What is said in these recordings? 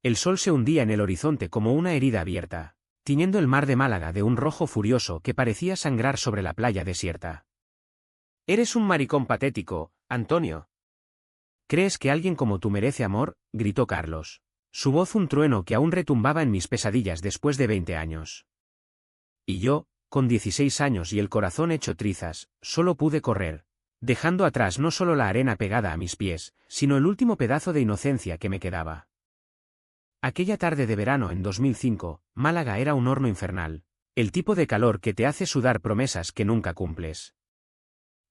El sol se hundía en el horizonte como una herida abierta, tiñendo el mar de Málaga de un rojo furioso que parecía sangrar sobre la playa desierta. «Eres un maricón patético, Antonio». «¿Crees que alguien como tú merece amor?», gritó Carlos. Su voz un trueno que aún retumbaba en mis pesadillas después de 20 años. Y yo, con 16 años y el corazón hecho trizas, solo pude correr, dejando atrás no solo la arena pegada a mis pies, sino el último pedazo de inocencia que me quedaba. Aquella tarde de verano en 2005, Málaga era un horno infernal, el tipo de calor que te hace sudar promesas que nunca cumples.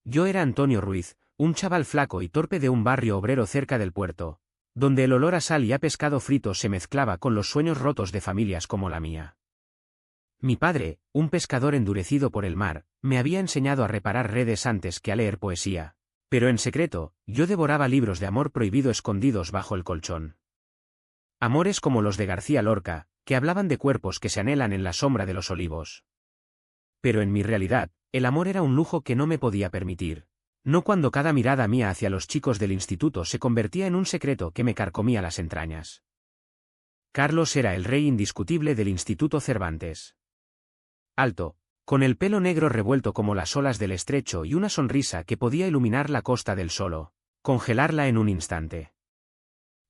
Yo era Antonio Ruiz, un chaval flaco y torpe de un barrio obrero cerca del puerto, donde el olor a sal y a pescado frito se mezclaba con los sueños rotos de familias como la mía. Mi padre, un pescador endurecido por el mar, me había enseñado a reparar redes antes que a leer poesía, pero en secreto, yo devoraba libros de amor prohibido escondidos bajo el colchón. Amores como los de García Lorca, que hablaban de cuerpos que se anhelan en la sombra de los olivos. Pero en mi realidad, el amor era un lujo que no me podía permitir. No cuando cada mirada mía hacia los chicos del instituto se convertía en un secreto que me carcomía las entrañas. Carlos era el rey indiscutible del Instituto Cervantes. Alto, con el pelo negro revuelto como las olas del estrecho y una sonrisa que podía iluminar la costa del Solo, congelarla en un instante.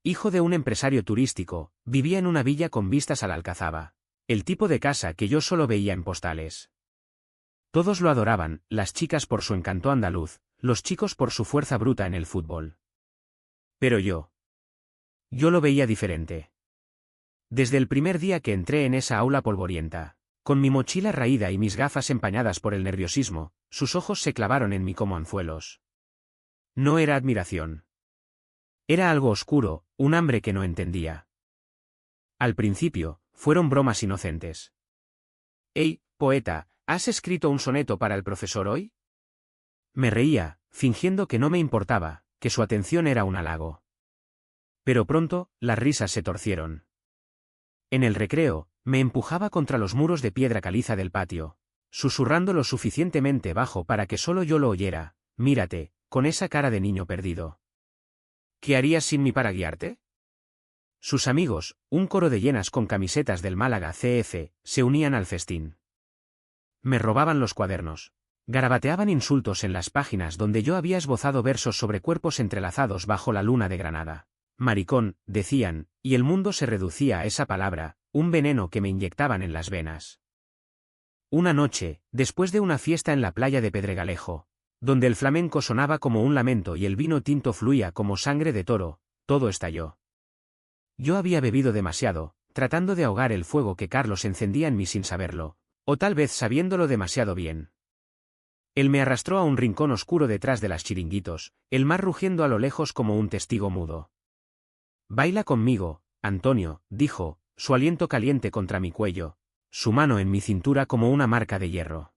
Hijo de un empresario turístico, vivía en una villa con vistas a la Alcazaba, el tipo de casa que yo solo veía en postales. Todos lo adoraban, las chicas por su encanto andaluz, los chicos por su fuerza bruta en el fútbol. Pero yo lo veía diferente. Desde el primer día que entré en esa aula polvorienta, con mi mochila raída y mis gafas empañadas por el nerviosismo, sus ojos se clavaron en mí como anzuelos. No era admiración. Era algo oscuro, un hambre que no entendía. Al principio, fueron bromas inocentes. «Hey, poeta, ¿has escrito un soneto para el profesor hoy?». Me reía, fingiendo que no me importaba, que su atención era un halago. Pero pronto, las risas se torcieron. En el recreo, me empujaba contra los muros de piedra caliza del patio, susurrando lo suficientemente bajo para que solo yo lo oyera: «Mírate, con esa cara de niño perdido. ¿Qué harías sin mí para guiarte?». Sus amigos, un coro de llenas con camisetas del Málaga CF, se unían al festín. Me robaban los cuadernos. Garabateaban insultos en las páginas donde yo había esbozado versos sobre cuerpos entrelazados bajo la luna de Granada. «Maricón», decían, y el mundo se reducía a esa palabra, un veneno que me inyectaban en las venas. Una noche, después de una fiesta en la playa de Pedregalejo, donde el flamenco sonaba como un lamento y el vino tinto fluía como sangre de toro, todo estalló. Yo había bebido demasiado, tratando de ahogar el fuego que Carlos encendía en mí sin saberlo, o tal vez sabiéndolo demasiado bien. Él me arrastró a un rincón oscuro detrás de las chiringuitos, el mar rugiendo a lo lejos como un testigo mudo. «Baila conmigo, Antonio», dijo, su aliento caliente contra mi cuello, su mano en mi cintura como una marca de hierro.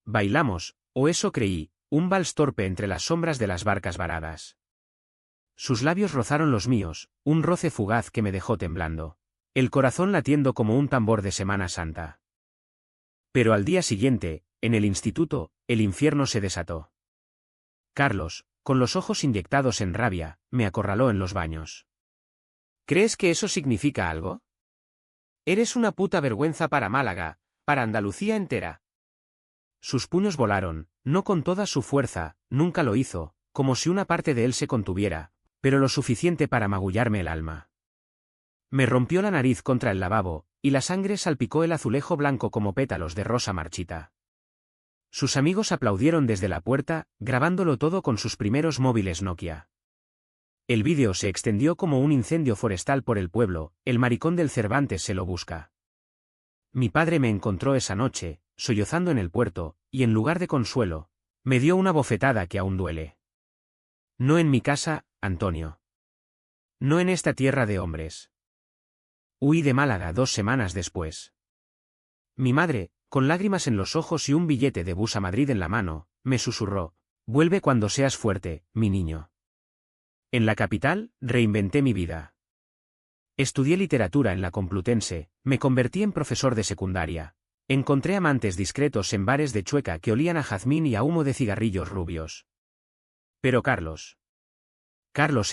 Bailamos, o eso creí, un vals torpe entre las sombras de las barcas varadas. Sus labios rozaron los míos, un roce fugaz que me dejó temblando, el corazón latiendo como un tambor de Semana Santa. Pero al día siguiente, en el instituto, el infierno se desató. Carlos, con los ojos inyectados en rabia, me acorraló en los baños. «¿Crees que eso significa algo? Eres una puta vergüenza para Málaga, para Andalucía entera». Sus puños volaron, no con toda su fuerza, nunca lo hizo, como si una parte de él se contuviera, pero lo suficiente para magullarme el alma. Me rompió la nariz contra el lavabo, y la sangre salpicó el azulejo blanco como pétalos de rosa marchita. Sus amigos aplaudieron desde la puerta, grabándolo todo con sus primeros móviles Nokia. El vídeo se extendió como un incendio forestal por el pueblo, el maricón del Cervantes se lo busca. Mi padre me encontró esa noche, sollozando en el puerto, y en lugar de consuelo, me dio una bofetada que aún duele. «No en mi casa, Antonio. No en esta tierra de hombres». Huí de Málaga 2 semanas después. Mi madre, con lágrimas en los ojos y un billete de bus a Madrid en la mano, me susurró: «Vuelve cuando seas fuerte, mi niño». En la capital, reinventé mi vida. Estudié literatura en la Complutense, me convertí en profesor de secundaria. Encontré amantes discretos en bares de Chueca que olían a jazmín y a humo de cigarrillos rubios. Pero Carlos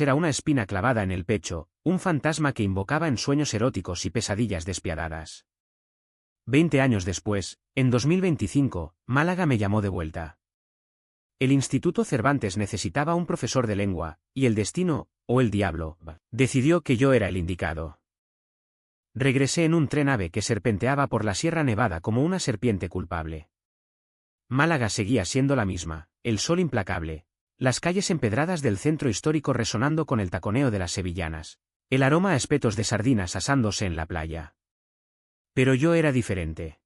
era una espina clavada en el pecho, un fantasma que invocaba en sueños eróticos y pesadillas despiadadas. 20 años después, en 2025, Málaga me llamó de vuelta. El Instituto Cervantes necesitaba un profesor de lengua, y el destino, o el diablo, decidió que yo era el indicado. Regresé en un tren ave que serpenteaba por la Sierra Nevada como una serpiente culpable. Málaga seguía siendo la misma, el sol implacable, las calles empedradas del centro histórico resonando con el taconeo de las sevillanas, el aroma a espetos de sardinas asándose en la playa. Pero yo era diferente.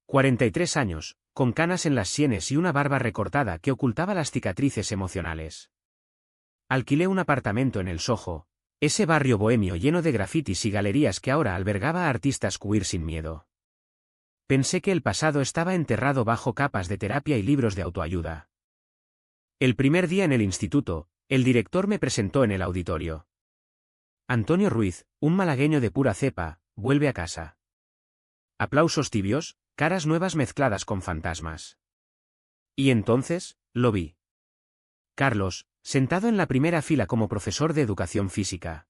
43 años, con canas en las sienes y una barba recortada que ocultaba las cicatrices emocionales. Alquilé un apartamento en el Soho, ese barrio bohemio lleno de grafitis y galerías que ahora albergaba a artistas queer sin miedo. Pensé que el pasado estaba enterrado bajo capas de terapia y libros de autoayuda. El primer día en el instituto, el director me presentó en el auditorio. Antonio Ruiz, un malagueño de pura cepa, vuelve a casa. Aplausos tibios, caras nuevas mezcladas con fantasmas. Y entonces, lo vi. Carlos, sentado en la primera fila como profesor de educación física.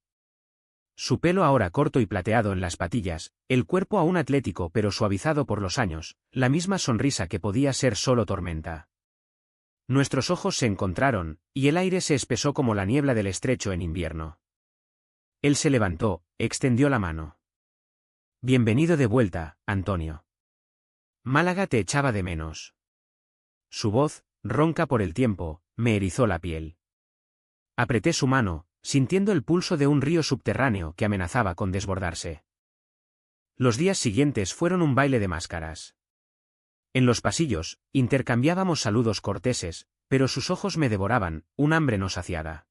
Su pelo ahora corto y plateado en las patillas, el cuerpo aún atlético pero suavizado por los años, la misma sonrisa que podía ser solo tormenta. Nuestros ojos se encontraron, y el aire se espesó como la niebla del estrecho en invierno. Él se levantó, extendió la mano. Bienvenido de vuelta, Antonio. Málaga te echaba de menos. Su voz, ronca por el tiempo, me erizó la piel. Apreté su mano, sintiendo el pulso de un río subterráneo que amenazaba con desbordarse. Los días siguientes fueron un baile de máscaras. En los pasillos, intercambiábamos saludos corteses, pero sus ojos me devoraban, un hambre no saciada.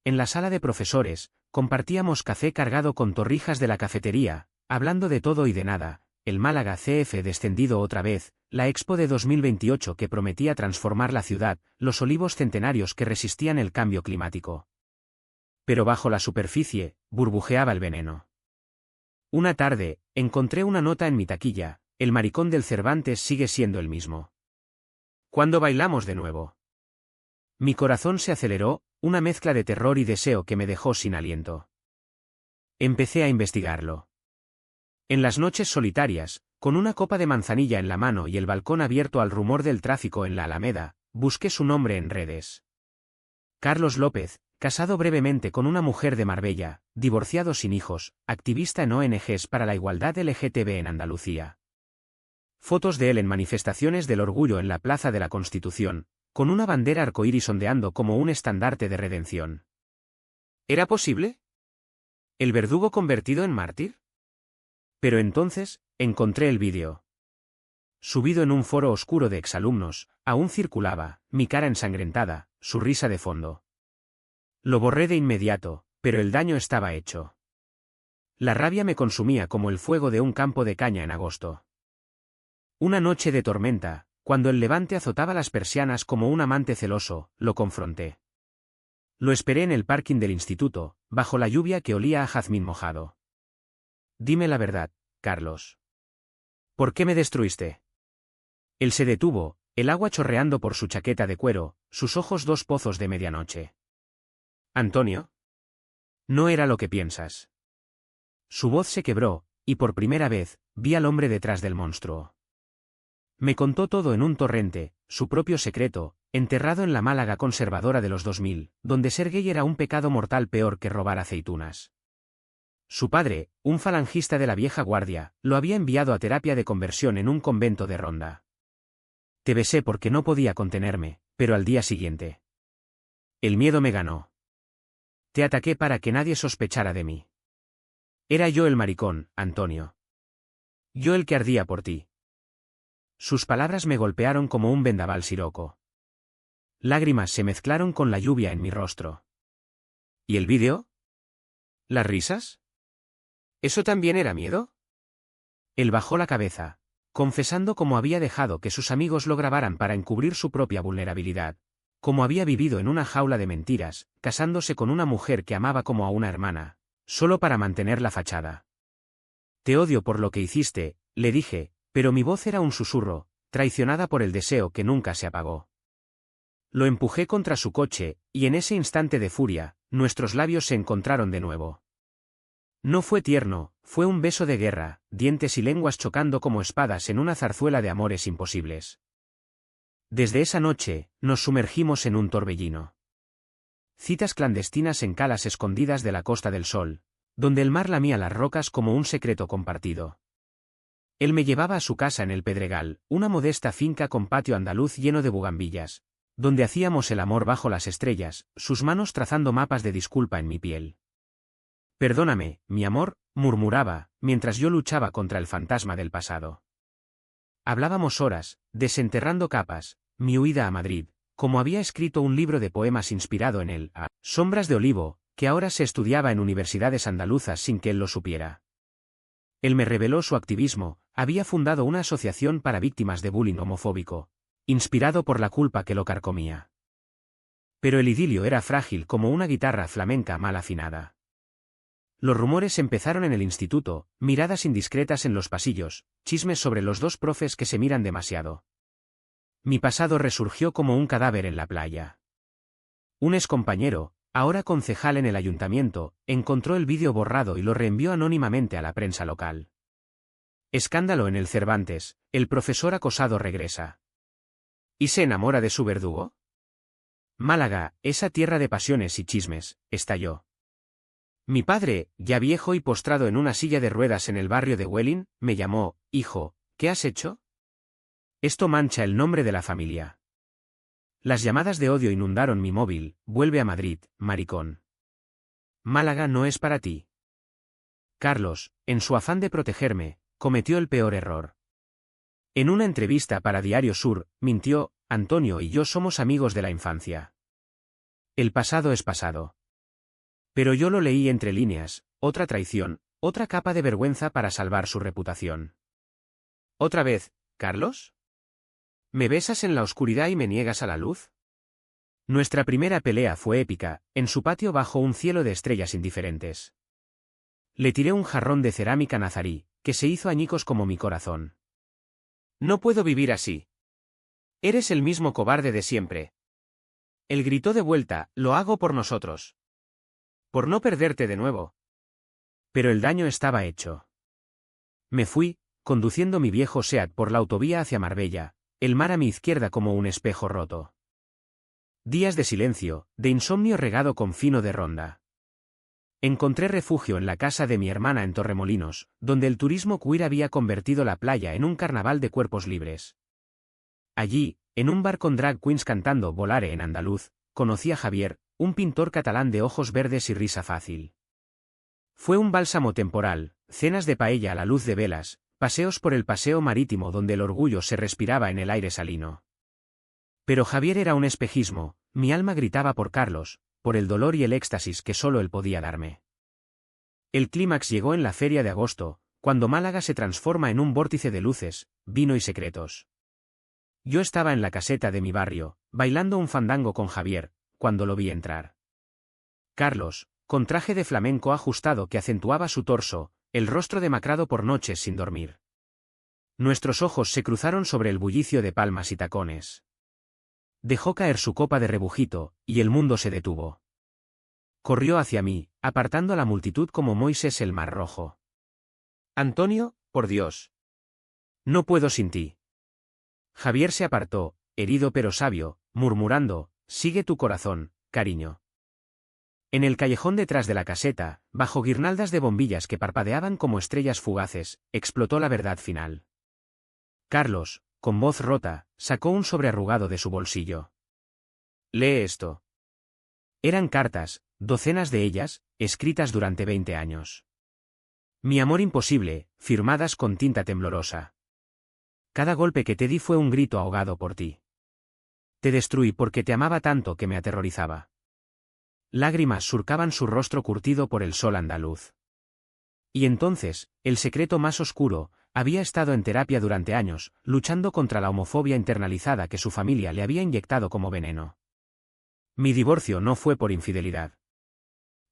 En la sala de profesores, compartíamos café cargado con torrijas de la cafetería, hablando de todo y de nada, el Málaga CF descendido otra vez, la Expo de 2028 que prometía transformar la ciudad, los olivos centenarios que resistían el cambio climático. Pero bajo la superficie, burbujeaba el veneno. Una tarde, encontré una nota en mi taquilla, el maricón del Cervantes sigue siendo el mismo. ¿Cuándo bailamos de nuevo? Mi corazón se aceleró, una mezcla de terror y deseo que me dejó sin aliento. Empecé a investigarlo. En las noches solitarias, con una copa de manzanilla en la mano y el balcón abierto al rumor del tráfico en la Alameda, busqué su nombre en redes. Carlos López, casado brevemente con una mujer de Marbella, divorciado sin hijos, activista en ONGs para la igualdad LGTB en Andalucía. Fotos de él en manifestaciones del orgullo en la Plaza de la Constitución, con una bandera arcoíris ondeando como un estandarte de redención. ¿Era posible? ¿El verdugo convertido en mártir? Pero entonces, encontré el vídeo. Subido en un foro oscuro de exalumnos, aún circulaba, mi cara ensangrentada, su risa de fondo. Lo borré de inmediato, pero el daño estaba hecho. La rabia me consumía como el fuego de un campo de caña en agosto. Una noche de tormenta, cuando el levante azotaba las persianas como un amante celoso, lo confronté. Lo esperé en el parking del instituto, bajo la lluvia que olía a jazmín mojado. Dime la verdad, Carlos. ¿Por qué me destruiste? Él se detuvo, el agua chorreando por su chaqueta de cuero, sus ojos dos pozos de medianoche. Antonio. No era lo que piensas. Su voz se quebró, y por primera vez, vi al hombre detrás del monstruo. Me contó todo en un torrente, su propio secreto, enterrado en la Málaga conservadora de los 2000, donde ser gay era un pecado mortal peor que robar aceitunas. Su padre, un falangista de la vieja guardia, lo había enviado a terapia de conversión en un convento de Ronda. Te besé porque no podía contenerme, pero al día siguiente. El miedo me ganó. Te ataqué para que nadie sospechara de mí. Era yo el maricón, Antonio. Yo el que ardía por ti. Sus palabras me golpearon como un vendaval siroco. Lágrimas se mezclaron con la lluvia en mi rostro. ¿Y el vídeo? ¿Las risas? ¿Eso también era miedo? Él bajó la cabeza, confesando cómo había dejado que sus amigos lo grabaran para encubrir su propia vulnerabilidad, cómo había vivido en una jaula de mentiras, casándose con una mujer que amaba como a una hermana, solo para mantener la fachada. Te odio por lo que hiciste, le dije, pero mi voz era un susurro, traicionada por el deseo que nunca se apagó. Lo empujé contra su coche, y en ese instante de furia, Nuestros labios se encontraron de nuevo. No fue tierno, fue un beso de guerra, dientes y lenguas chocando como espadas en una zarzuela de amores imposibles. Desde esa noche, nos sumergimos en un torbellino. Citas clandestinas en calas escondidas de la Costa del Sol, donde el mar lamía las rocas como un secreto compartido. Él me llevaba a su casa en el Pedregal, una modesta finca con patio andaluz lleno de bugambillas, donde hacíamos el amor bajo las estrellas, sus manos trazando mapas de disculpa en mi piel. Perdóname, mi amor, murmuraba, mientras yo luchaba contra el fantasma del pasado. Hablábamos horas, desenterrando capas, mi huida a Madrid, como había escrito un libro de poemas inspirado en él, a Sombras de Olivo, que ahora se estudiaba en universidades andaluzas sin que él lo supiera. Él me reveló su activismo, había fundado una asociación para víctimas de bullying homofóbico, inspirado por la culpa que lo carcomía. Pero el idilio era frágil como una guitarra flamenca mal afinada. Los rumores empezaron en el instituto, miradas indiscretas en los pasillos, chismes sobre los dos profes que se miran demasiado. Mi pasado resurgió como un cadáver en la playa. Un excompañero, ahora concejal en el ayuntamiento, encontró el vídeo borrado y lo reenvió anónimamente a la prensa local. Escándalo en el Cervantes, el profesor acosado regresa. ¿Y se enamora de su verdugo? Málaga, esa tierra de pasiones y chismes, estalló. Mi padre, ya viejo y postrado en una silla de ruedas en el barrio de Welling, me llamó, hijo, ¿qué has hecho? Esto mancha el nombre de la familia. Las llamadas de odio inundaron mi móvil, vuelve a Madrid, maricón. Málaga no es para ti. Carlos, en su afán de protegerme, cometió el peor error. En una entrevista para Diario Sur, mintió, Antonio y yo somos amigos de la infancia. El pasado es pasado. Pero yo lo leí entre líneas, otra traición, otra capa de vergüenza para salvar su reputación. ¿Otra vez, Carlos? ¿Me besas en la oscuridad y me niegas a la luz? Nuestra primera pelea fue épica, en su patio bajo un cielo de estrellas indiferentes. Le tiré un jarrón de cerámica nazarí, que se hizo añicos como mi corazón. No puedo vivir así. Eres el mismo cobarde de siempre. Él gritó de vuelta, lo hago por nosotros. Por no perderte de nuevo. Pero el daño estaba hecho. Me fui, conduciendo mi viejo Seat por la autovía hacia Marbella, el mar a mi izquierda como un espejo roto. Días de silencio, de insomnio regado con fino de ronda. Encontré refugio en la casa de mi hermana en Torremolinos, donde el turismo queer había convertido la playa en un carnaval de cuerpos libres. Allí, en un bar con drag queens cantando Volare en andaluz, conocí a Javier, un pintor catalán de ojos verdes y risa fácil. Fue un bálsamo temporal, cenas de paella a la luz de velas, paseos por el paseo marítimo donde el orgullo se respiraba en el aire salino. Pero Javier era un espejismo, mi alma gritaba por Carlos, por el dolor y el éxtasis que solo él podía darme. El clímax llegó en la feria de agosto, cuando Málaga se transforma en un vórtice de luces, vino y secretos. Yo estaba en la caseta de mi barrio, bailando un fandango con Javier, cuando lo vi entrar. Carlos, con traje de flamenco ajustado que acentuaba su torso, el rostro demacrado por noches sin dormir. Nuestros ojos se cruzaron sobre el bullicio de palmas y tacones. Dejó caer su copa de rebujito, y el mundo se detuvo. Corrió hacia mí, apartando a la multitud como Moisés el mar rojo. Antonio, por Dios. No puedo sin ti. Javier se apartó, herido pero sabio, murmurando, sigue tu corazón, cariño. En el callejón detrás de la caseta, bajo guirnaldas de bombillas que parpadeaban como estrellas fugaces, explotó la verdad final. Carlos, con voz rota, sacó un sobre arrugado de su bolsillo. Lee esto. Eran cartas, docenas de ellas, escritas durante 20 años. Mi amor imposible, firmadas con tinta temblorosa. Cada golpe que te di fue un grito ahogado por ti. Te destruí porque te amaba tanto que me aterrorizaba. Lágrimas surcaban su rostro curtido por el sol andaluz. Y entonces, el secreto más oscuro, había estado en terapia durante años, luchando contra la homofobia internalizada que su familia le había inyectado como veneno. Mi divorcio no fue por infidelidad.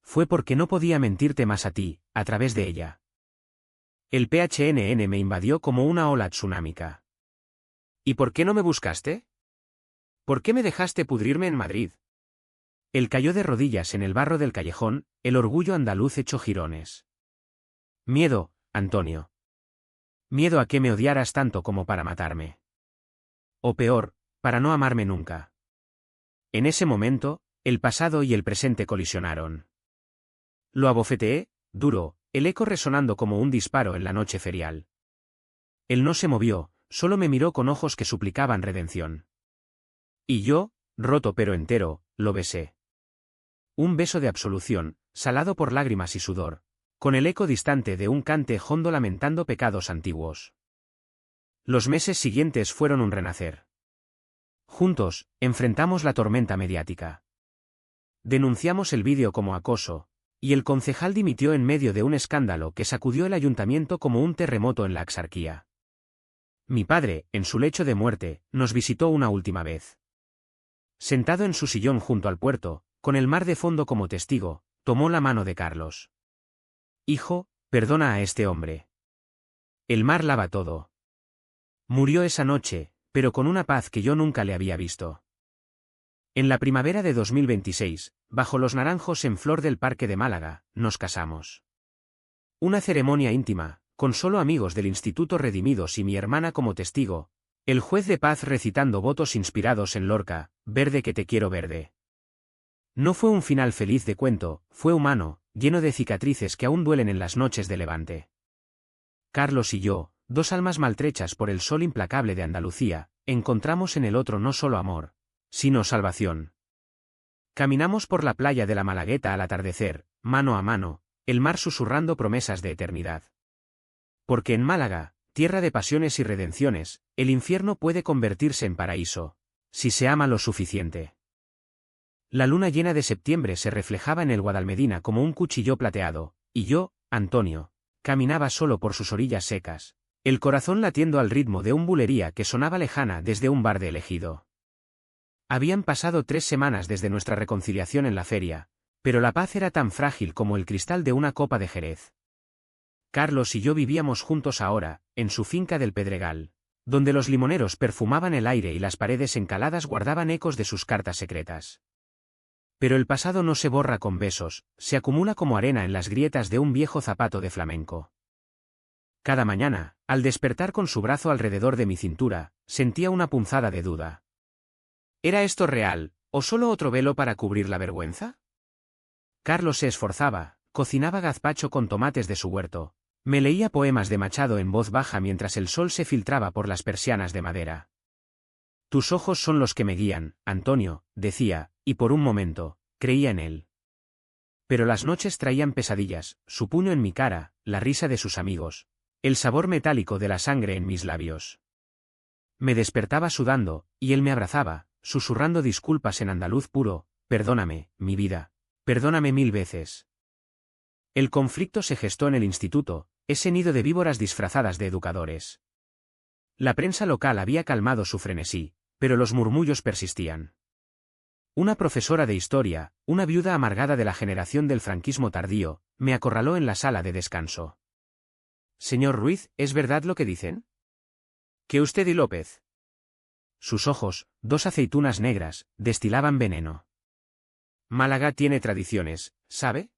Fue porque no podía mentirte más a ti, a través de ella. El PHNN me invadió como una ola tsunámica. ¿Y por qué no me buscaste? ¿Por qué me dejaste pudrirme en Madrid? Él cayó de rodillas en el barro del callejón, el orgullo andaluz hecho jirones. Miedo, Antonio. Miedo a que me odiaras tanto como para matarme. O peor, para no amarme nunca. En ese momento, el pasado y el presente colisionaron. Lo abofeteé, duro, el eco resonando como un disparo en la noche ferial. Él no se movió, solo me miró con ojos que suplicaban redención. Y yo, roto pero entero, lo besé. Un beso de absolución, salado por lágrimas y sudor, con el eco distante de un cante hondo lamentando pecados antiguos. Los meses siguientes fueron un renacer. Juntos, enfrentamos la tormenta mediática. Denunciamos el vídeo como acoso, y el concejal dimitió en medio de un escándalo que sacudió el ayuntamiento como un terremoto en la Axarquía. Mi padre, en su lecho de muerte, nos visitó una última vez. Sentado en su sillón junto al puerto, con el mar de fondo como testigo, tomó la mano de Carlos. Hijo, perdona a este hombre. El mar lava todo. Murió esa noche, pero con una paz que yo nunca le había visto. En la primavera de 2026, bajo los naranjos en flor del Parque de Málaga, nos casamos. Una ceremonia íntima, con solo amigos del Instituto Redimidos y mi hermana como testigo, el juez de paz recitando votos inspirados en Lorca, verde que te quiero verde. No fue un final feliz de cuento, fue humano, lleno de cicatrices que aún duelen en las noches de Levante. Carlos y yo, dos almas maltrechas por el sol implacable de Andalucía, encontramos en el otro no solo amor, sino salvación. Caminamos por la playa de la Malagueta al atardecer, mano a mano, el mar susurrando promesas de eternidad. Porque en Málaga, tierra de pasiones y redenciones, el infierno puede convertirse en paraíso, si se ama lo suficiente. La luna llena de septiembre se reflejaba en el Guadalmedina como un cuchillo plateado, y yo, Antonio, caminaba solo por sus orillas secas, el corazón latiendo al ritmo de un bulería que sonaba lejana desde un bar de Ejido. Habían pasado 3 semanas desde nuestra reconciliación en la feria, pero la paz era tan frágil como el cristal de una copa de Jerez. Carlos y yo vivíamos juntos ahora, en su finca del Pedregal, donde los limoneros perfumaban el aire y las paredes encaladas guardaban ecos de sus cartas secretas. Pero el pasado no se borra con besos, se acumula como arena en las grietas de un viejo zapato de flamenco. Cada mañana, al despertar con su brazo alrededor de mi cintura, sentía una punzada de duda. ¿Era esto real, o solo otro velo para cubrir la vergüenza? Carlos se esforzaba, cocinaba gazpacho con tomates de su huerto, me leía poemas de Machado en voz baja mientras el sol se filtraba por las persianas de madera. Tus ojos son los que me guían, Antonio, decía, y por un momento, creía en él. Pero las noches traían pesadillas, su puño en mi cara, la risa de sus amigos, el sabor metálico de la sangre en mis labios. Me despertaba sudando, y él me abrazaba, susurrando disculpas en andaluz puro, perdóname, mi vida, perdóname 1000 veces. El conflicto se gestó en el instituto, ese nido de víboras disfrazadas de educadores. La prensa local había calmado su frenesí, pero los murmullos persistían. Una profesora de historia, una viuda amargada de la generación del franquismo tardío, me acorraló en la sala de descanso. Señor Ruiz, ¿es verdad lo que dicen? ¿Que usted y López? Sus ojos, 2 aceitunas negras, destilaban veneno. Málaga tiene tradiciones, ¿sabe?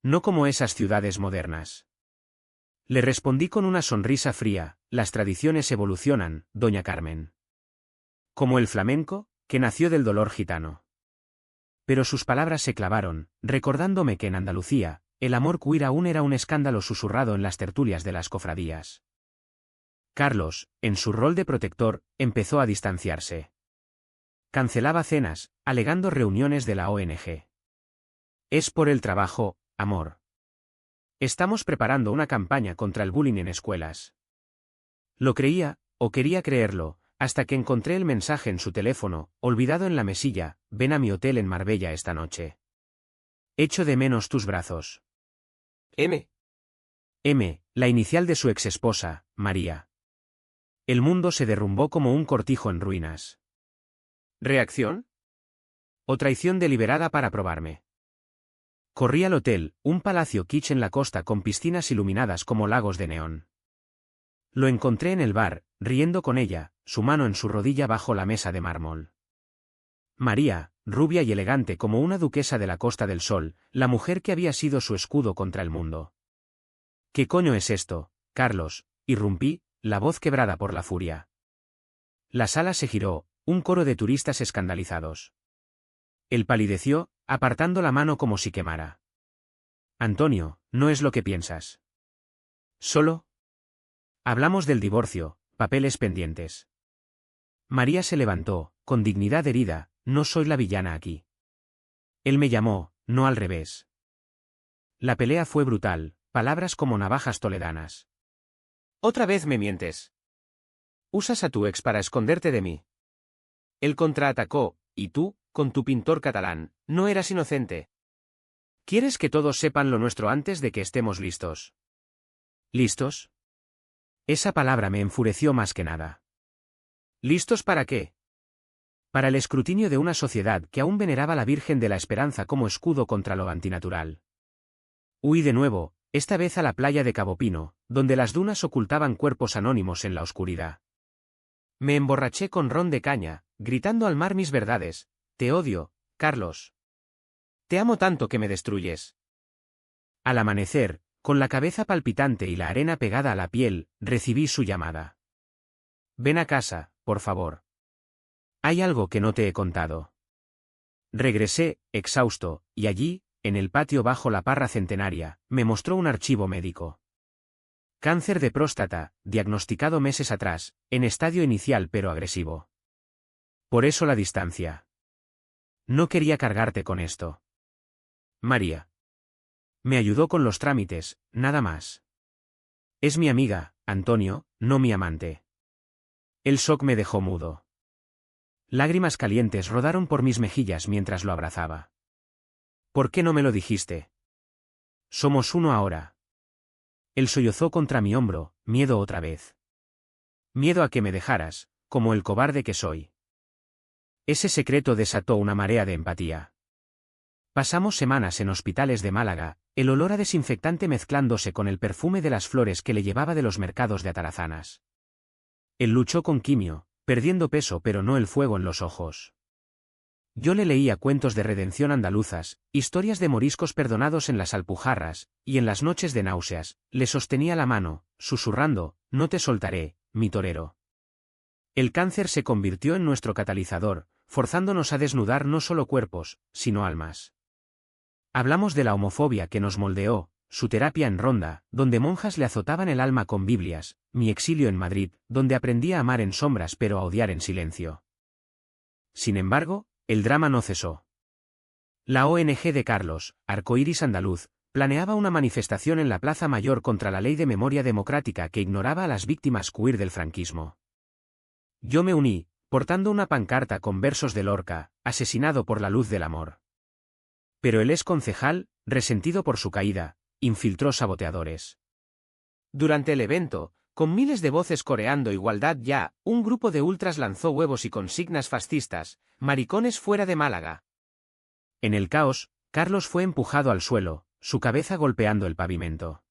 No como esas ciudades modernas. Le respondí con una sonrisa fría, las tradiciones evolucionan, doña Carmen. Como el flamenco, que nació del dolor gitano. Pero sus palabras se clavaron, recordándome que en Andalucía, el amor queer aún era un escándalo susurrado en las tertulias de las cofradías. Carlos, en su rol de protector, empezó a distanciarse. Cancelaba cenas, alegando reuniones de la ONG. Es por el trabajo, amor. Estamos preparando una campaña contra el bullying en escuelas. Lo creía, o quería creerlo, hasta que encontré el mensaje en su teléfono, olvidado en la mesilla, ven a mi hotel en Marbella esta noche. Echo de menos tus brazos. M. M, la inicial de su exesposa, María. El mundo se derrumbó como un cortijo en ruinas. ¿Reacción? ¿O traición deliberada para probarme? Corrí al hotel, un palacio kitsch en la costa con piscinas iluminadas como lagos de neón. Lo encontré en el bar, riendo con ella, su mano en su rodilla bajo la mesa de mármol. María, rubia y elegante como una duquesa de la Costa del Sol, la mujer que había sido su escudo contra el mundo. ¿Qué coño es esto, Carlos?, irrumpí, la voz quebrada por la furia. La sala se giró, un coro de turistas escandalizados. Él palideció, apartando la mano como si quemara. Antonio, no es lo que piensas. ¿Solo? Hablamos del divorcio, papeles pendientes. María se levantó, con dignidad herida, no soy la villana aquí. Él me llamó, no al revés. La pelea fue brutal, palabras como navajas toledanas. Otra vez me mientes. Usas a tu ex para esconderte de mí. Él contraatacó, y tú, con tu pintor catalán, no eras inocente. ¿Quieres que todos sepan lo nuestro antes de que estemos listos? ¿Listos? Esa palabra me enfureció más que nada. ¿Listos para qué? Para el escrutinio de una sociedad que aún veneraba a la Virgen de la Esperanza como escudo contra lo antinatural. Huí de nuevo, esta vez a la playa de Cabo Pino, donde las dunas ocultaban cuerpos anónimos en la oscuridad. Me emborraché con ron de caña, gritando al mar mis verdades. Te odio, Carlos. Te amo tanto que me destruyes. Al amanecer, con la cabeza palpitante y la arena pegada a la piel, recibí su llamada. Ven a casa, por favor. Hay algo que no te he contado. Regresé, exhausto, y allí, en el patio bajo la parra centenaria, me mostró un archivo médico. Cáncer de próstata, diagnosticado meses atrás, en estadio inicial pero agresivo. Por eso la distancia. No quería cargarte con esto. María. Me ayudó con los trámites, nada más. Es mi amiga, Antonio, no mi amante. El shock me dejó mudo. Lágrimas calientes rodaron por mis mejillas mientras lo abrazaba. ¿Por qué no me lo dijiste? Somos uno ahora. Él sollozó contra mi hombro, miedo otra vez. Miedo a que me dejaras, como el cobarde que soy. Ese secreto desató una marea de empatía. Pasamos semanas en hospitales de Málaga, el olor a desinfectante mezclándose con el perfume de las flores que le llevaba de los mercados de Atarazanas. Él luchó con quimio, perdiendo peso pero no el fuego en los ojos. Yo le leía cuentos de redención andaluzas, historias de moriscos perdonados en las Alpujarras, y en las noches de náuseas, le sostenía la mano, susurrando, no te soltaré, mi torero. El cáncer se convirtió en nuestro catalizador, forzándonos a desnudar no solo cuerpos, sino almas. Hablamos de la homofobia que nos moldeó, su terapia en Ronda, donde monjas le azotaban el alma con Biblias, mi exilio en Madrid, donde aprendí a amar en sombras pero a odiar en silencio. Sin embargo, el drama no cesó. La ONG de Carlos, Arcoíris Andaluz, planeaba una manifestación en la Plaza Mayor contra la Ley de Memoria Democrática que ignoraba a las víctimas queer del franquismo. Yo me uní, portando una pancarta con versos de Lorca, asesinado por la luz del amor. Pero el ex concejal, resentido por su caída, infiltró saboteadores. Durante el evento, con miles de voces coreando Igualdad ya, un grupo de ultras lanzó huevos y consignas fascistas, maricones fuera de Málaga. En el caos, Carlos fue empujado al suelo, su cabeza golpeando el pavimento.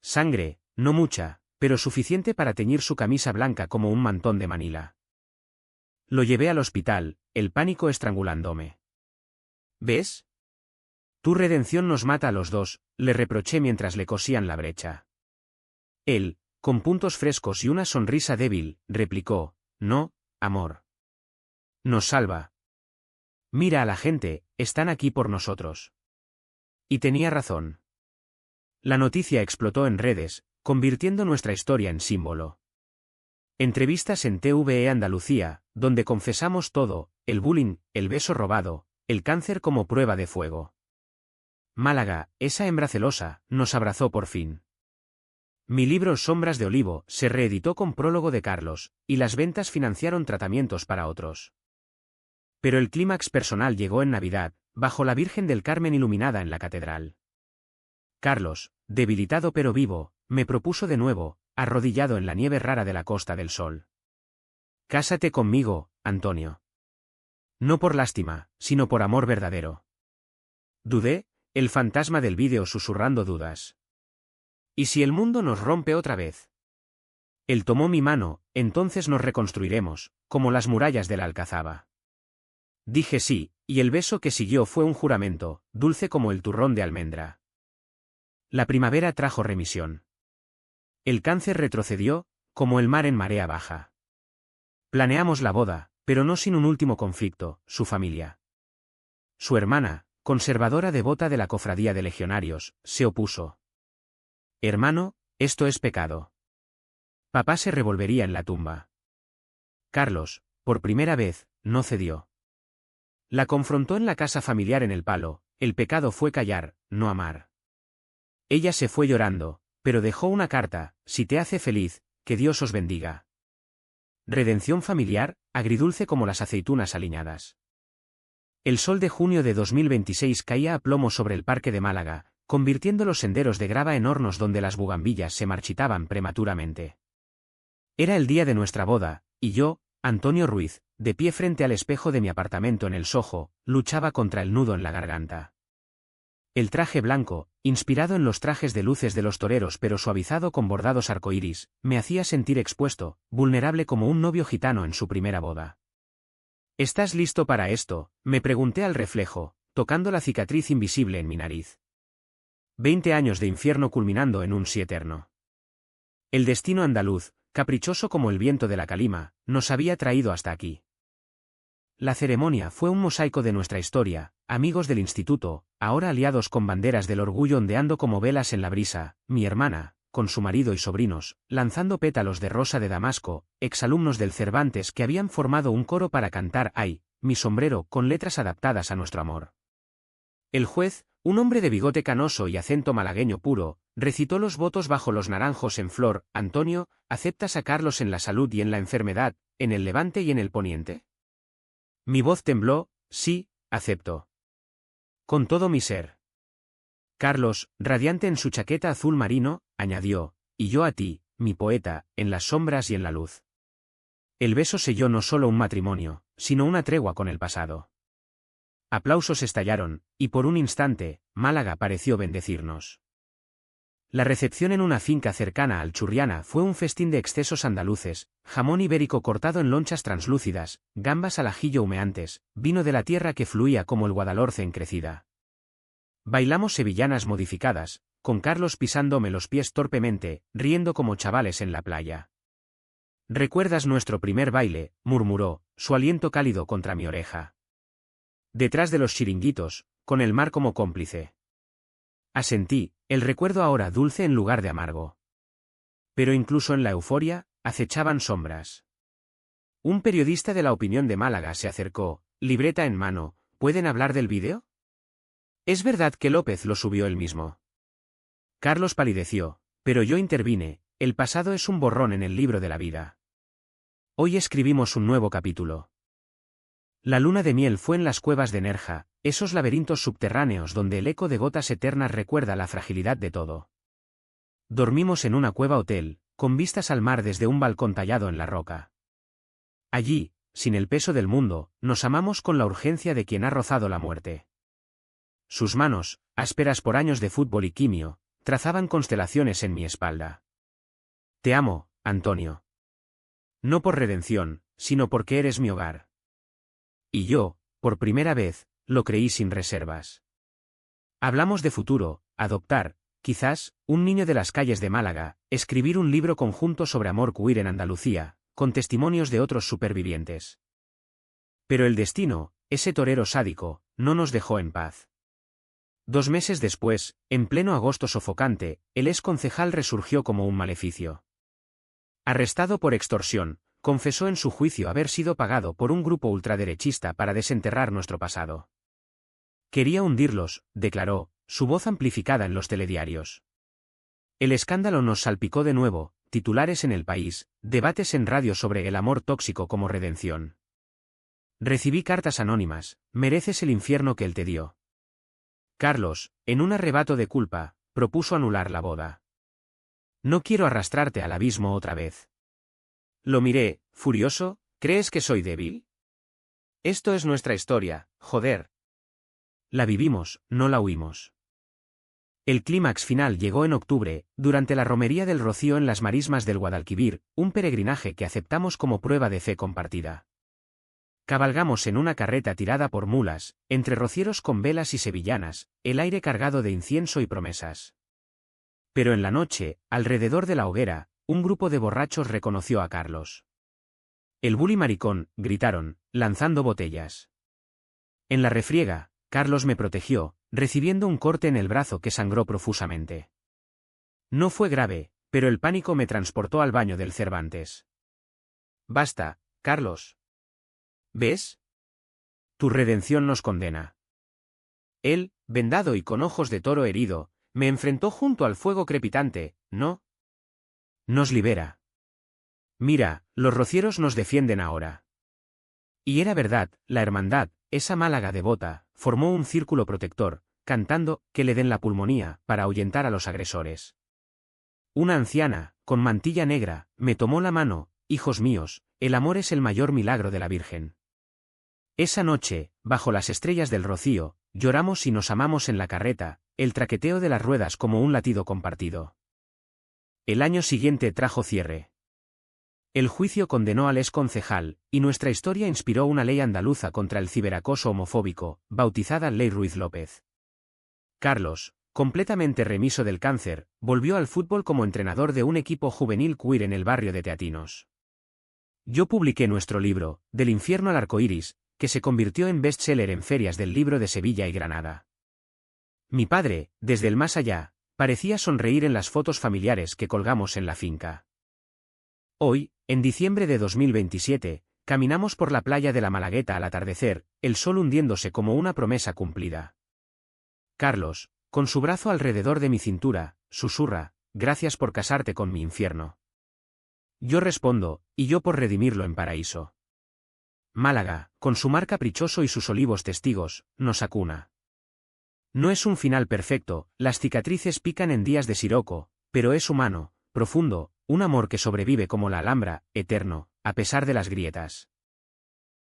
Sangre, no mucha, pero suficiente para teñir su camisa blanca como un mantón de Manila. Lo llevé al hospital, el pánico estrangulándome. ¿Ves? Tu redención nos mata a los dos, le reproché mientras le cosían la brecha. Él, con puntos frescos y una sonrisa débil, replicó, no, amor. Nos salva. Mira a la gente, están aquí por nosotros. Y tenía razón. La noticia explotó en redes, convirtiendo nuestra historia en símbolo. Entrevistas en TVE Andalucía, donde confesamos todo, el bullying, el beso robado, el cáncer como prueba de fuego. Málaga, esa hembra celosa, nos abrazó por fin. Mi libro Sombras de Olivo se reeditó con prólogo de Carlos, y las ventas financiaron tratamientos para otros. Pero el clímax personal llegó en Navidad, bajo la Virgen del Carmen iluminada en la catedral. Carlos, debilitado pero vivo, me propuso de nuevo, arrodillado en la nieve rara de la Costa del Sol. Cásate conmigo, Antonio. No por lástima, sino por amor verdadero. Dudé, el fantasma del vídeo susurrando dudas. ¿Y si el mundo nos rompe otra vez? Él tomó mi mano, entonces nos reconstruiremos, como las murallas de la Alcazaba. Dije sí, y el beso que siguió fue un juramento, dulce como el turrón de almendra. La primavera trajo remisión. El cáncer retrocedió, como el mar en marea baja. Planeamos la boda, pero no sin un último conflicto, su familia. Su hermana, conservadora devota de la cofradía de legionarios, se opuso. Hermano, esto es pecado. Papá se revolvería en la tumba. Carlos, por primera vez, no cedió. La confrontó en la casa familiar en el palo, el pecado fue callar, no amar. Ella se fue llorando, pero dejó una carta: si te hace feliz, que Dios os bendiga. Redención familiar, agridulce como las aceitunas aliñadas. El sol de junio de 2026 caía a plomo sobre el parque de Málaga, convirtiendo los senderos de grava en hornos donde las bugambillas se marchitaban prematuramente. Era el día de nuestra boda, y yo, Antonio Ruiz, de pie frente al espejo de mi apartamento en el Soho, luchaba contra el nudo en la garganta. El traje blanco, inspirado en los trajes de luces de los toreros pero suavizado con bordados arcoíris, me hacía sentir expuesto, vulnerable como un novio gitano en su primera boda. ¿Estás listo para esto?, me pregunté al reflejo, tocando la cicatriz invisible en mi nariz. 20 años de infierno culminando en un sí eterno. El destino andaluz, caprichoso como el viento de la calima, nos había traído hasta aquí. La ceremonia fue un mosaico de nuestra historia, amigos del instituto, ahora aliados con banderas del orgullo ondeando como velas en la brisa, mi hermana, con su marido y sobrinos, lanzando pétalos de rosa de Damasco, exalumnos del Cervantes que habían formado un coro para cantar «Ay, mi sombrero» con letras adaptadas a nuestro amor. El juez, un hombre de bigote canoso y acento malagueño puro, recitó los votos bajo los naranjos en flor: Antonio, ¿aceptas a Carlos en la salud y en la enfermedad, en el levante y en el poniente? Mi voz tembló: sí, acepto. Con todo mi ser. Carlos, radiante en su chaqueta azul marino, añadió: y yo a ti, mi poeta, en las sombras y en la luz. El beso selló no solo un matrimonio, sino una tregua con el pasado. Aplausos estallaron, y por un instante, Málaga pareció bendecirnos. La recepción en una finca cercana al Churriana fue un festín de excesos andaluces: jamón ibérico cortado en lonchas translúcidas, gambas al ajillo humeantes, vino de la tierra que fluía como el Guadalhorce en crecida. Bailamos sevillanas modificadas, con Carlos pisándome los pies torpemente, riendo como chavales en la playa. ¿Recuerdas nuestro primer baile?, murmuró, su aliento cálido contra mi oreja. Detrás de los chiringuitos, con el mar como cómplice. Asentí, el recuerdo ahora dulce en lugar de amargo. Pero incluso en la euforia, acechaban sombras. Un periodista de La Opinión de Málaga se acercó, libreta en mano: ¿pueden hablar del vídeo? ¿Es verdad que López lo subió él mismo? Carlos palideció, pero yo intervine: el pasado es un borrón en el libro de la vida. Hoy escribimos un nuevo capítulo. La luna de miel fue en las cuevas de Nerja, esos laberintos subterráneos donde el eco de gotas eternas recuerda la fragilidad de todo. Dormimos en una cueva hotel, con vistas al mar desde un balcón tallado en la roca. Allí, sin el peso del mundo, nos amamos con la urgencia de quien ha rozado la muerte. Sus manos, ásperas por años de fútbol y quimio, trazaban constelaciones en mi espalda. Te amo, Antonio. No por redención, sino porque eres mi hogar. Y yo, por primera vez, lo creí sin reservas. Hablamos de futuro: adoptar, quizás, un niño de las calles de Málaga, escribir un libro conjunto sobre amor queer en Andalucía, con testimonios de otros supervivientes. Pero el destino, ese torero sádico, no nos dejó en paz. 2 meses después, en pleno agosto sofocante, el exconcejal resurgió como un maleficio. Arrestado por extorsión, confesó en su juicio haber sido pagado por un grupo ultraderechista para desenterrar nuestro pasado. Quería hundirlos, declaró, su voz amplificada en los telediarios. El escándalo nos salpicó de nuevo: titulares en El País, debates en radio sobre el amor tóxico como redención. Recibí cartas anónimas: mereces el infierno que él te dio. Carlos, en un arrebato de culpa, propuso anular la boda. No quiero arrastrarte al abismo otra vez. Lo miré, furioso: ¿crees que soy débil? Esto es nuestra historia, joder. La vivimos, no la huimos. El clímax final llegó en octubre, durante la romería del Rocío en las marismas del Guadalquivir, un peregrinaje que aceptamos como prueba de fe compartida. Cabalgamos en una carreta tirada por mulas, entre rocieros con velas y sevillanas, el aire cargado de incienso y promesas. Pero en la noche, alrededor de la hoguera, un grupo de borrachos reconoció a Carlos. «El bully maricón», gritaron, lanzando botellas. En la refriega, Carlos me protegió, recibiendo un corte en el brazo que sangró profusamente. No fue grave, pero el pánico me transportó al baño del Cervantes. «Basta, Carlos. ¿Ves? Tu redención nos condena». Él, vendado y con ojos de toro herido, me enfrentó junto al fuego crepitante, ¿no? Nos libera. Mira, los rocieros nos defienden ahora. Y era verdad, la hermandad, esa Málaga devota, formó un círculo protector, cantando «que le den la pulmonía» para ahuyentar a los agresores. Una anciana, con mantilla negra, me tomó la mano: «Hijos míos, el amor es el mayor milagro de la Virgen». Esa noche, bajo las estrellas del rocío, lloramos y nos amamos en la carreta, el traqueteo de las ruedas como un latido compartido. El año siguiente trajo cierre. El juicio condenó al exconcejal, y nuestra historia inspiró una ley andaluza contra el ciberacoso homofóbico, bautizada Ley Ruiz López. Carlos, completamente remiso del cáncer, volvió al fútbol como entrenador de un equipo juvenil queer en el barrio de Teatinos. Yo publiqué nuestro libro, Del infierno al arcoíris, que se convirtió en bestseller en ferias del libro de Sevilla y Granada. Mi padre, desde el más allá, parecía sonreír en las fotos familiares que colgamos en la finca. Hoy, en diciembre de 2027, caminamos por la playa de la Malagueta al atardecer, el sol hundiéndose como una promesa cumplida. Carlos, con su brazo alrededor de mi cintura, susurra: «Gracias por casarte con mi infierno». Yo respondo: «Y yo por redimirlo en paraíso». Málaga, con su mar caprichoso y sus olivos testigos, nos acuna. No es un final perfecto, las cicatrices pican en días de siroco, pero es humano, profundo, un amor que sobrevive como la Alhambra, eterno, a pesar de las grietas.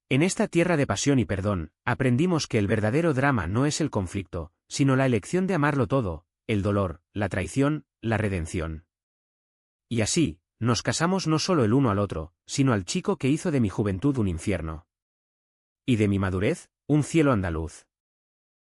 En esta tierra de pasión y perdón, aprendimos que el verdadero drama no es el conflicto, sino la elección de amarlo todo, el dolor, la traición, la redención. Y así, nos casamos no solo el uno al otro, sino al chico que hizo de mi juventud un infierno. Y de mi madurez, un cielo andaluz.